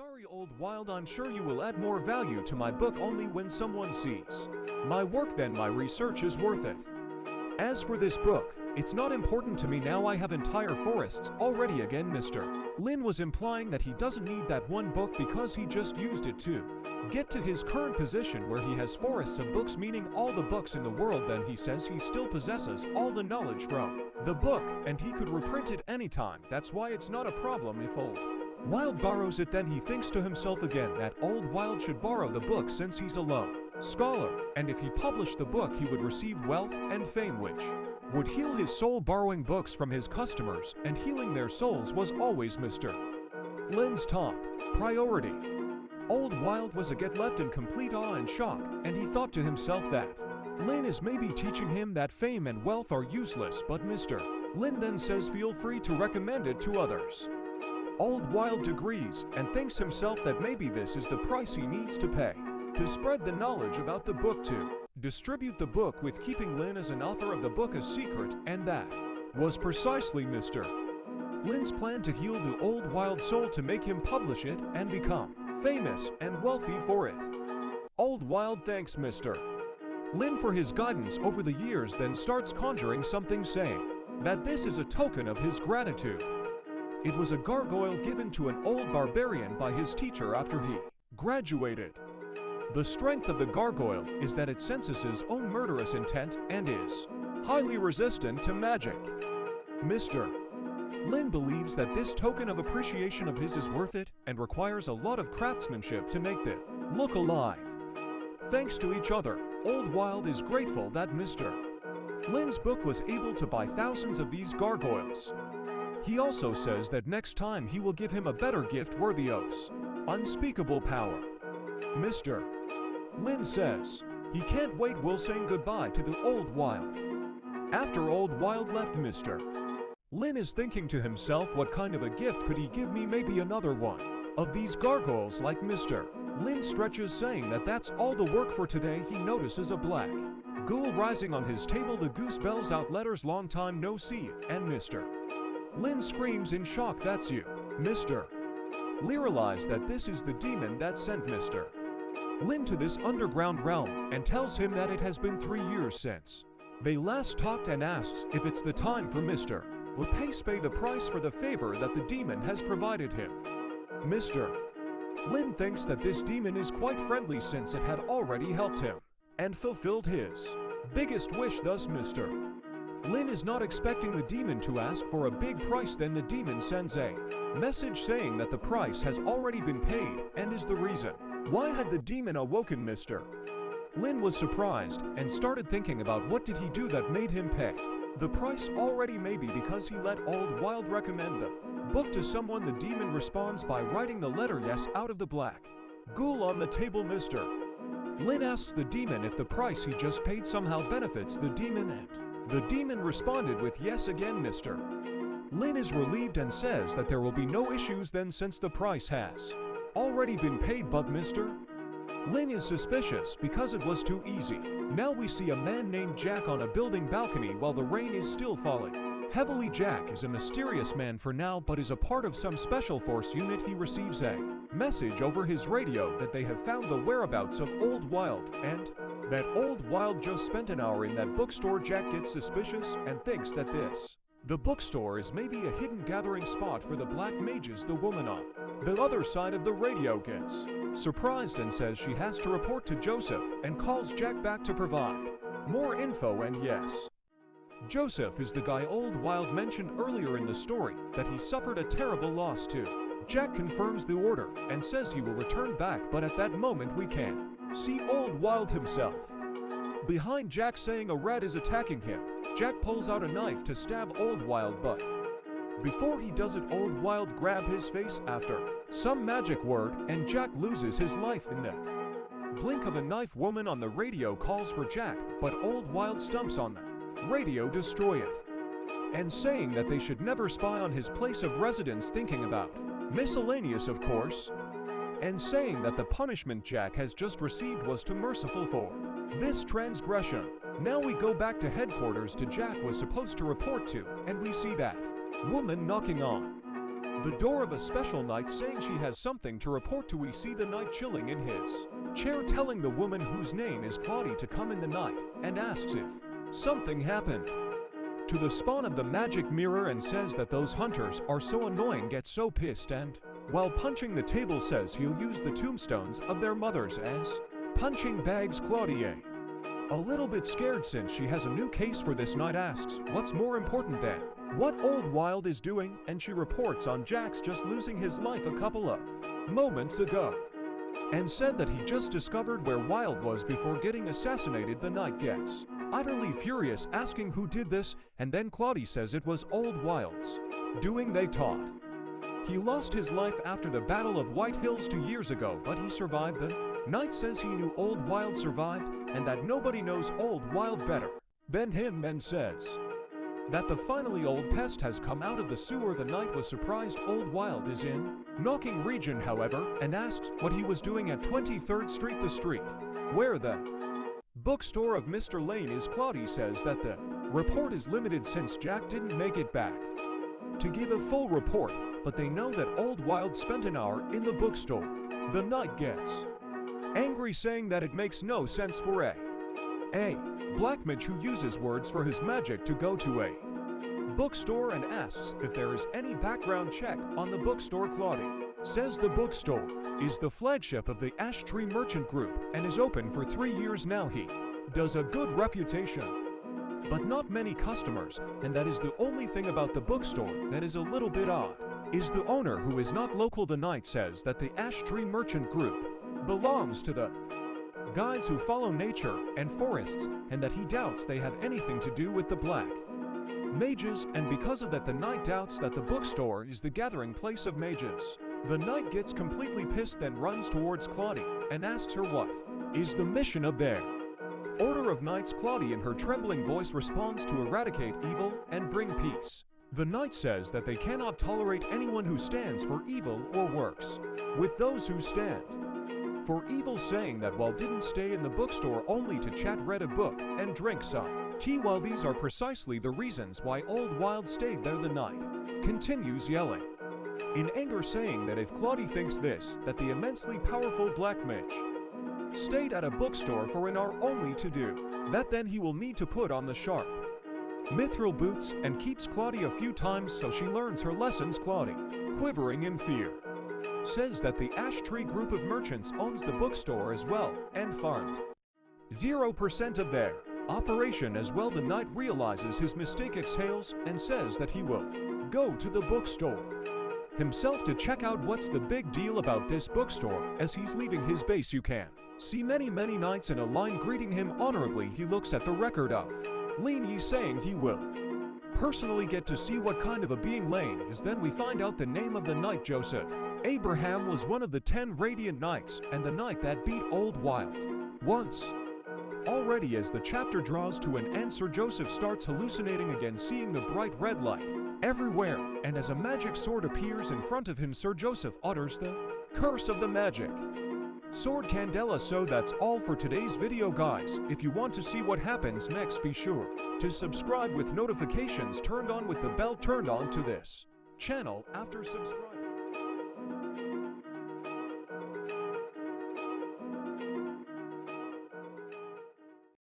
Sorry, Old Wild, I'm sure you will add more value to my book only when someone sees my work, then my research is worth it. As for this book, it's not important to me now, I have entire forests already. Again, Mr. Lin was implying that he doesn't need that one book because he just used it to get to his current position where he has forests of books, meaning all the books in the world. Then he says he still possesses all the knowledge from the book and he could reprint it anytime. That's why it's not a problem if Old Wild borrows it. Then he thinks to himself again that Old Wild should borrow the book since he's a lone scholar, and if he published the book he would receive wealth and fame which would heal his soul. Borrowing books from his customers and healing their souls was always Mr. Lin's top priority. Old Wild was again left in complete awe and shock, and he thought to himself that Lin is maybe teaching him that fame and wealth are useless, but Mr. Lin then says feel free to recommend it to others. Old Wild agrees and thinks himself that maybe this is the price he needs to pay to spread the knowledge about the book, to distribute the book with keeping Lin as an author of the book a secret, and that was precisely Mr. Lin's plan to heal the Old Wild soul, to make him publish it and become famous and wealthy for it. Old Wild thanks Mr. Lin for his guidance over the years, then starts conjuring something, saying that this is a token of his gratitude. It was a gargoyle given to an old barbarian by his teacher after he graduated. The strength of the gargoyle is that it senses his own murderous intent and is highly resistant to magic. Mr. Lin believes that this token of appreciation of his is worth it and requires a lot of craftsmanship to make them look alive. Thanks to each other, Old Wild is grateful that Mr. Lin's book was able to buy thousands of these gargoyles. He also says that next time he will give him a better gift worthy of unspeakable power. Mr. Lin says he can't wait while saying goodbye to the Old Wild. After Old Wild left, Mr. Lin is thinking to himself, what kind of a gift could he give me? Maybe another one of these gargoyles like Mr. Lin stretches, saying that that's all the work for today. He notices a black ghoul rising on his table. The goose bells out letters long time no see, and Mr. Lin screams in shock, that's you. Mr. Lin realizes that this is the demon that sent Mr. Lin to this underground realm and tells him that it has been 3 years since they last talked, and asks if it's the time for Mr. Lin pay the price for the favor that the demon has provided him. Mr. Lin thinks that this demon is quite friendly since it had already helped him and fulfilled his biggest wish. Thus Mr. Lin is not expecting the demon to ask for a big price. Then the demon sends a message saying that the price has already been paid and is the reason why had the demon awoken. Mr. Lin was surprised and started thinking about what did he do that made him pay the price already. Maybe because he let Old Wild recommend the book to someone. The demon responds by writing the letter yes out of the black ghoul on the table. Mr. Lin asks the demon if the price he just paid somehow benefits the demon, and the demon responded with yes again. Mr. Lin is relieved and says that there will be no issues then since the price has already been paid, but Mr. Lin is suspicious because it was too easy. Now we see a man named Jack on a building balcony while the rain is still falling heavily. Jack is a mysterious man for now, but is a part of some special force unit. He receives a message over his radio that they have found the whereabouts of Old Wild and that Old Wild just spent an hour in that bookstore. Jack gets suspicious and thinks that the bookstore is maybe a hidden gathering spot for the black mages. The woman on the other side of the radio gets surprised and says she has to report to Joseph and calls Jack back to provide more info. And yes, Joseph is the guy Old Wild mentioned earlier in the story that he suffered a terrible loss to. Jack confirms the order and says he will return back, but at that moment we can see Old Wild himself behind Jack, saying a rat is attacking him. Jack pulls out a knife to stab Old Wild, but before he does it, Old Wild grabs his face after some magic word, and Jack loses his life in the blink of a knife. Woman on the radio calls for Jack, but Old Wild stumps on the radio, destroy it, and saying that they should never spy on his place of residence, thinking about miscellaneous of course, and saying that the punishment Jack has just received was too merciful for this transgression. Now we go back to headquarters to Jack was supposed to report to, and we see that woman knocking on the door of a special knight saying she has something to report to. We see the knight chilling in his chair telling the woman whose name is Claudie to come in the night and asks if something happened to the spawn of the magic mirror and says that those hunters are so annoying, gets so pissed, and while punching the table says he'll use the tombstones of their mothers as punching bags. Claudie, a little bit scared since she has a new case for this night, asks what's more important than what Old Wild is doing, and she reports on Jax just losing his life a couple of moments ago and said that he just discovered where Wild was before getting assassinated. The knight gets utterly furious, asking who did this, and then Claudie says it was Old Wild's doing. They taught he lost his life after the Battle of White Hills 2 years ago, but he survived. The knight says he knew Old Wild survived and that nobody knows Old Wild better than him, and says that the finally old pest has come out of the sewer. The knight was surprised Old Wild is in Knocking region, however, and asks what he was doing at 23rd Street, the street where the bookstore of Mr. Lane is. Claudie says that the report is limited since Jack didn't make it back to give a full report, but they know that Old Wild spent an hour in the bookstore. The knight gets angry, saying that it makes no sense for a black mage who uses words for his magic to go to a bookstore, and asks if there is any background check on the bookstore. Claudie says the bookstore is the flagship of the Ash Tree Merchant Group and is open for 3 years now. He does a good reputation, but not many customers, and that is the only thing about the bookstore that is a little bit odd, is the owner, who is not local. The knight says that the Ash Tree Merchant Group belongs to the guides who follow nature and forests, and that he doubts they have anything to do with the black mages, and because of that the knight doubts that the bookstore is the gathering place of mages. The knight gets completely pissed, then runs towards Claudie and asks her what is the mission of their Order of Knights. Claudie in her trembling voice responds to eradicate evil and bring peace. The knight says that they cannot tolerate anyone who stands for evil or works with those who stand for evil, saying that Wald didn't stay in the bookstore only to chat, read a book, and drink some tea. While these are precisely the reasons why Old Wild stayed there, the knight continues yelling in anger, saying that if Claudie thinks this, that the immensely powerful black mage stayed at a bookstore for an hour only to do that, then he will need to put on the sharp mithril boots, and keeps Claudie a few times so she learns her lessons. Claudie, quivering in fear, says that the Ash Tree group of merchants owns the bookstore as well and fund 0% of their operation as well. The knight realizes his mistake, exhales, and says that he will go to the bookstore himself to check out what's the big deal about this bookstore. As he's leaving his base, you can see many knights in a line greeting him honorably. He looks at the record of Lane, saying he will personally get to see what kind of a being Lane is. Then we find out the name of the knight. Joseph Abraham was one of the 10 Radiant Knights and the knight that beat Old Wild once already. As the chapter draws to an end, Sir Joseph starts hallucinating again, seeing the bright red light everywhere, and as a magic sword appears in front of him, Sir Joseph utters the curse of the magic sword Candela. So that's all for today's video, guys. If you want to see what happens next, be sure to subscribe with notifications turned on, with the bell turned on to this channel after subscribing.